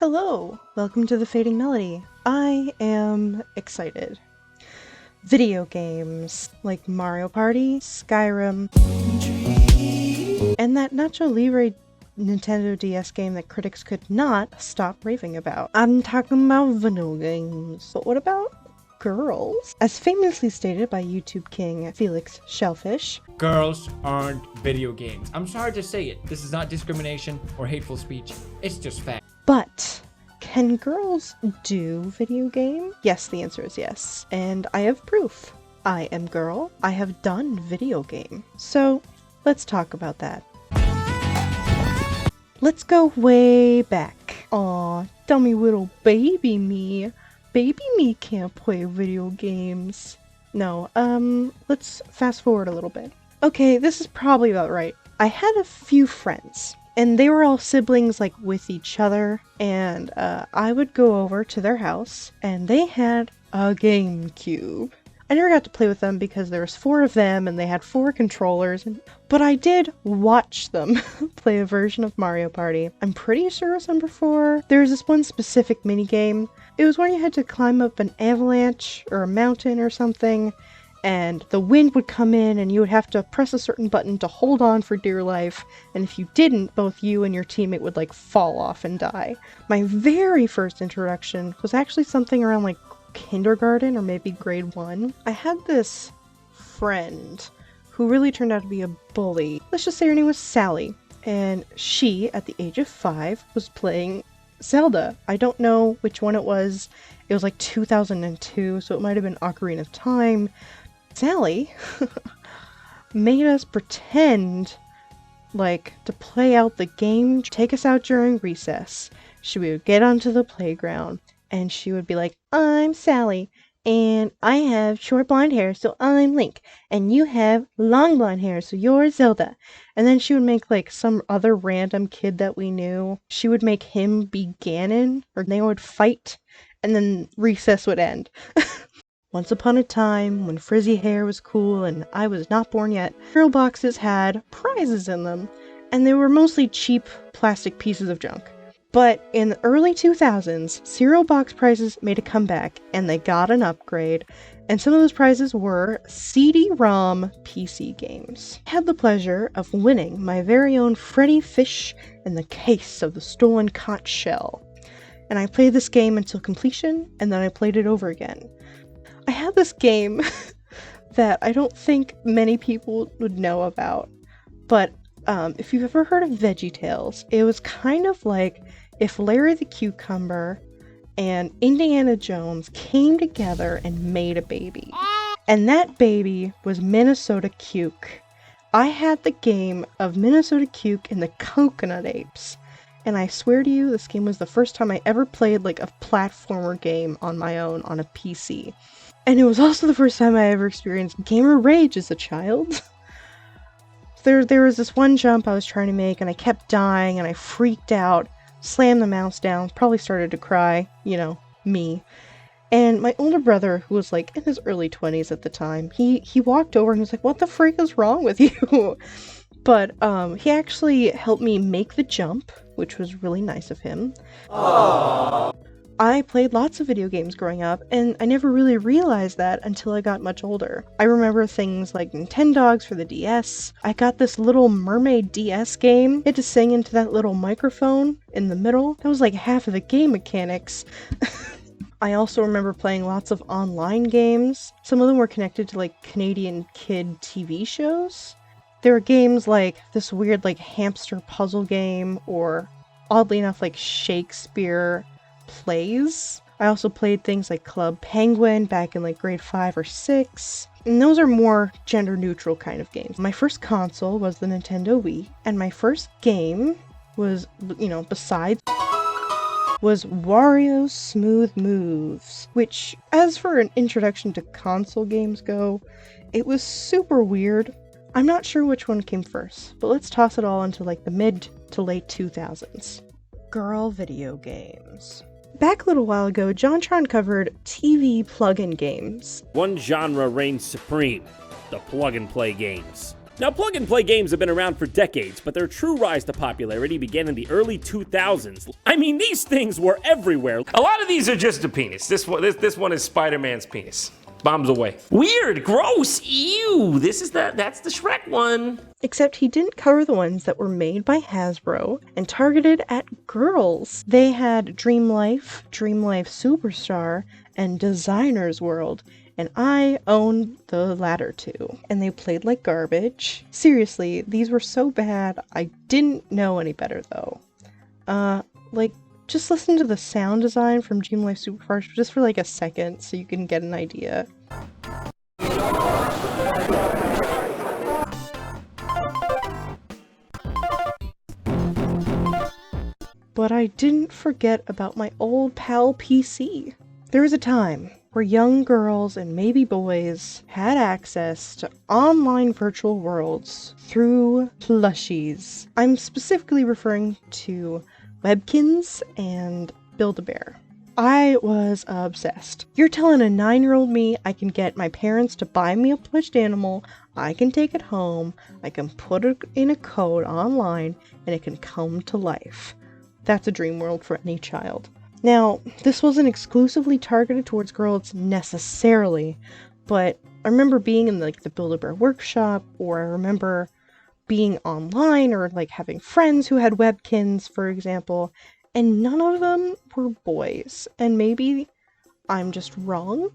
Hello, welcome to TheFadingMelody. I am excited. Video games like Mario Party, Skyrim, and that Nacho Libre Nintendo DS game that critics could not stop raving about. I'm talking about video games. But what about girls? As famously stated by YouTube king Felix Shellfish, girls aren't video games. I'm sorry to say it. This is not discrimination or hateful speech. It's just fact. but can girls do video game? Yes, the answer is yes. And I have proof. I am girl. I have done video game. So let's talk about that. Let's go way back. Aw, dummy little baby me. Baby me can't play video games. No, let's fast forward a little bit. Okay, this is probably about right. I had a few friends, and they were all siblings, like, with each other, and I would go over to their house, and they had a GameCube. I never got to play with them because there was 4 of them, and they had 4 controllers, but I did watch them play a version of Mario Party. I'm pretty sure it was number 4. There was this one specific minigame. It was when you had to climb up an avalanche, or a mountain or something, and the wind would come in and you would have to press a certain button to hold on for dear life, and if you didn't, both you and your teammate would like fall off and die. My very first introduction was actually something around like kindergarten or maybe grade 1. I had this friend who really turned out to be a bully. Let's just say her name was Sally, and she, at the age of 5, was playing Zelda. I don't know which one it was. It was like 2002, so it might have been Ocarina of Time. Sally made us pretend like to play out the game, take us out during recess. She would get onto the playground and she would be like, "I'm Sally, and I have short blonde hair, so I'm Link, and you have long blonde hair, so you're Zelda." And then she would make like some other random kid that we knew. She would make him be Ganon, or they would fight, and then recess would end. Once upon a time, when frizzy hair was cool and I was not born yet, cereal boxes had prizes in them, and they were mostly cheap plastic pieces of junk. But in the early 2000s, cereal box prizes made a comeback, and they got an upgrade, and some of those prizes were CD-ROM PC games. I had the pleasure of winning my very own Freddy Fish and the Case of the Stolen Conch Shell. And I played this game until completion, and then I played it over again. I had this game that I don't think many people would know about, but if you've ever heard of VeggieTales, it was kind of like if Larry the Cucumber and Indiana Jones came together and made a baby. And that baby was Minnesota Cuke. I had the game of Minnesota Cuke and the Coconut Apes. And I swear to you, this game was the first time I ever played like a platformer game on my own on a PC. And it was also the first time I ever experienced gamer rage as a child. There was this one jump I was trying to make and I kept dying and I freaked out, slammed the mouse down, probably started to cry, you know, me. And my older brother, who was like in his early 20s at the time, he walked over and was like, "What the freak is wrong with you?" But he actually helped me make the jump, which was really nice of him. Aww. I played lots of video games growing up, and I never really realized that until I got much older. I remember things like Nintendogs for the DS. I got this Little Mermaid DS game. You had to sing into that little microphone in the middle. That was like half of the game mechanics. I also remember playing lots of online games. Some of them were connected to like Canadian kid TV shows. There were games like this weird like hamster puzzle game, or oddly enough like Shakespeare plays. I also played things like Club Penguin back in like grade 5 or 6, and those are more gender neutral kind of games. My first console was the Nintendo Wii, and my first game was, besides, was Wario's Smooth Moves, which, as for an introduction to console games go, it was super weird. I'm not sure which one came first, but let's toss it all into like the mid to late 2000s. Girl video games. Back a little while ago, JonTron covered TV plug-in games. One genre reigns supreme, the plug-and-play games. Now, plug-and-play games have been around for decades, but their true rise to popularity began in the early 2000s. I mean, these things were everywhere. A lot of these are just a penis. This one is Spider-Man's penis. Bombs away. Weird, gross, ew. That's the Shrek one. Except he didn't cover the ones that were made by Hasbro and targeted at girls. They had Dream Life, Dream Life Superstar, and Designer's World, and I owned the latter two. And they played like garbage. Seriously, these were so bad, I didn't know any better though. Just listen to the sound design from Dream Life Superstar just for like a second so you can get an idea. But I didn't forget about my old pal PC. There was a time where young girls and maybe boys had access to online virtual worlds through plushies. I'm specifically referring to Webkins and Build-A-Bear. I was obsessed. You're telling a 9-year-old me I can get my parents to buy me a plushed animal, I can take it home, I can put it in a code online, and it can come to life. That's a dream world for any child. Now, this wasn't exclusively targeted towards girls necessarily, but I remember being in the Build-A-Bear workshop, or I remember being online or having friends who had Webkins, for example, and none of them were boys. And maybe I'm just wrong.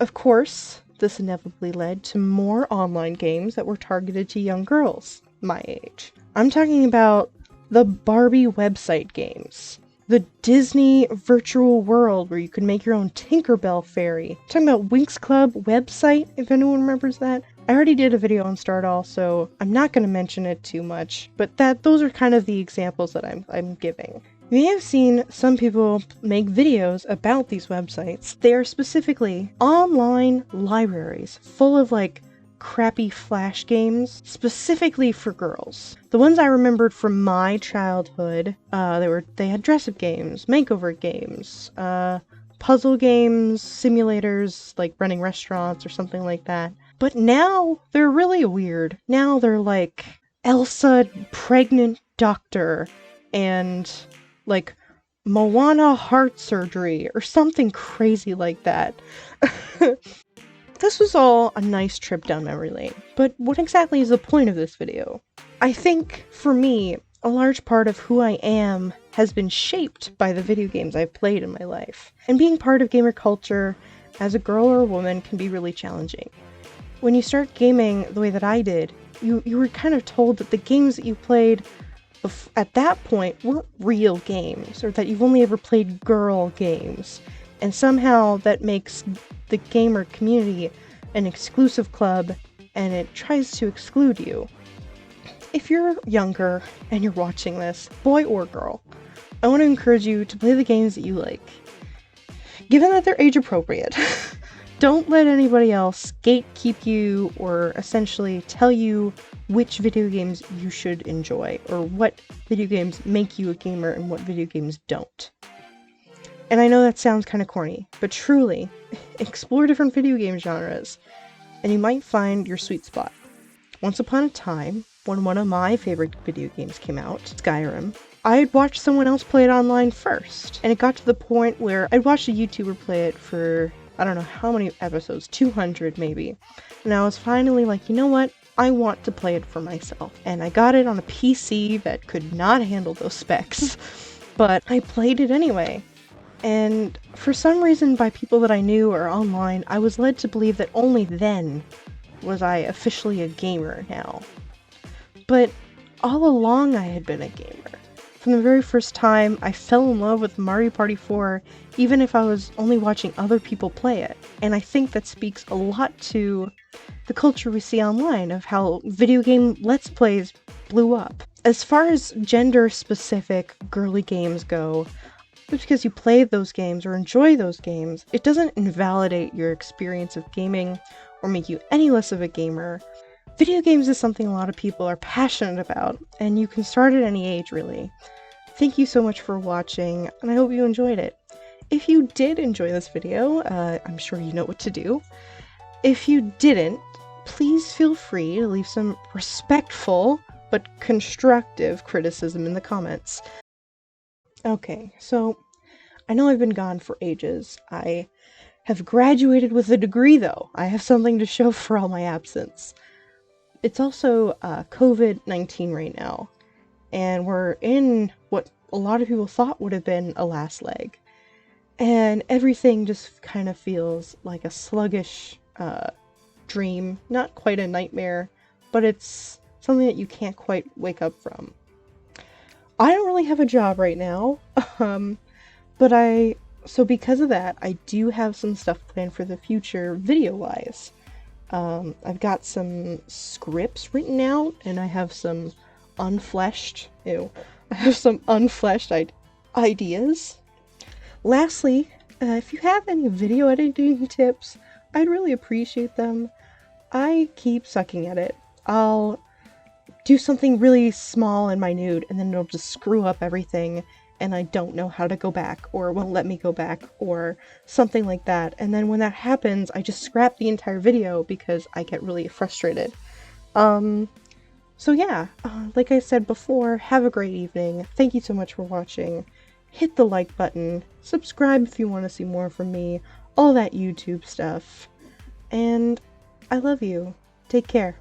Of course, this inevitably led to more online games that were targeted to young girls my age. I'm talking about the Barbie website games, the Disney virtual world where you could make your own Tinkerbell fairy. I'm talking about Winx Club website, if anyone remembers that. I already did a video on Stardoll, so I'm not going to mention it too much, but those are kind of the examples that I'm giving. You may have seen some people make videos about these websites. They are specifically online libraries full of crappy flash games specifically for girls. The ones I remembered from my childhood, they had dress-up games, makeover games, puzzle games, simulators like running restaurants or something like that. But now they're really weird. Now they're like Elsa Pregnant Doctor and Moana Heart Surgery or something crazy like that. This was all a nice trip down memory lane, but what exactly is the point of this video? I think, for me, a large part of who I am has been shaped by the video games I've played in my life. And being part of gamer culture as a girl or a woman can be really challenging. When you start gaming the way that I did, you were kind of told that the games that you played at that point weren't real games, or that you've only ever played girl games. And somehow that makes the gamer community an exclusive club, and it tries to exclude you. If you're younger and you're watching this, boy or girl, I want to encourage you to play the games that you like. Given that they're age appropriate, don't let anybody else gatekeep you or essentially tell you which video games you should enjoy, or what video games make you a gamer and what video games don't. And I know that sounds kind of corny, but truly, explore different video game genres, and you might find your sweet spot. Once upon a time, when one of my favorite video games came out, Skyrim, I had watched someone else play it online first, and it got to the point where I'd watched a YouTuber play it for, I don't know how many episodes, 200 maybe, and I was finally like, you know what? I want to play it for myself. And I got it on a PC that could not handle those specs, but I played it anyway. And for some reason, by people that I knew or online, I was led to believe that only then was I officially a gamer now. But all along I had been a gamer. From the very first time, I fell in love with Mario Party 4, even if I was only watching other people play it. And I think that speaks a lot to the culture we see online of how video game Let's Plays blew up. As far as gender-specific girly games go, just because you play those games or enjoy those games, it doesn't invalidate your experience of gaming or make you any less of a gamer. Video games is something a lot of people are passionate about, and you can start at any age, really. Thank you so much for watching, and I hope you enjoyed it. If you did enjoy this video, I'm sure you know what to do. If you didn't, please feel free to leave some respectful but constructive criticism in the comments. Okay, so I know I've been gone for ages. I have graduated with a degree, though. I have something to show for all my absence. It's also COVID-19 right now, and we're in what a lot of people thought would have been a last leg. And everything just kind of feels like a sluggish dream. Not quite a nightmare, but it's something that you can't quite wake up from. I don't really have a job right now, so because of that, I do have some stuff planned for the future video-wise. I've got some scripts written out, and I have some unfleshed ideas. Lastly, if you have any video editing tips, I'd really appreciate them. I keep sucking at it. I'll do something really small and minute, and then it'll just screw up everything, and I don't know how to go back, or it won't let me go back, or something like that. And then when that happens, I just scrap the entire video because I get really frustrated. So yeah, like I said before, have a great evening. Thank you so much for watching. Hit the like button, subscribe if you want to see more from me, all that YouTube stuff. And I love you. Take care.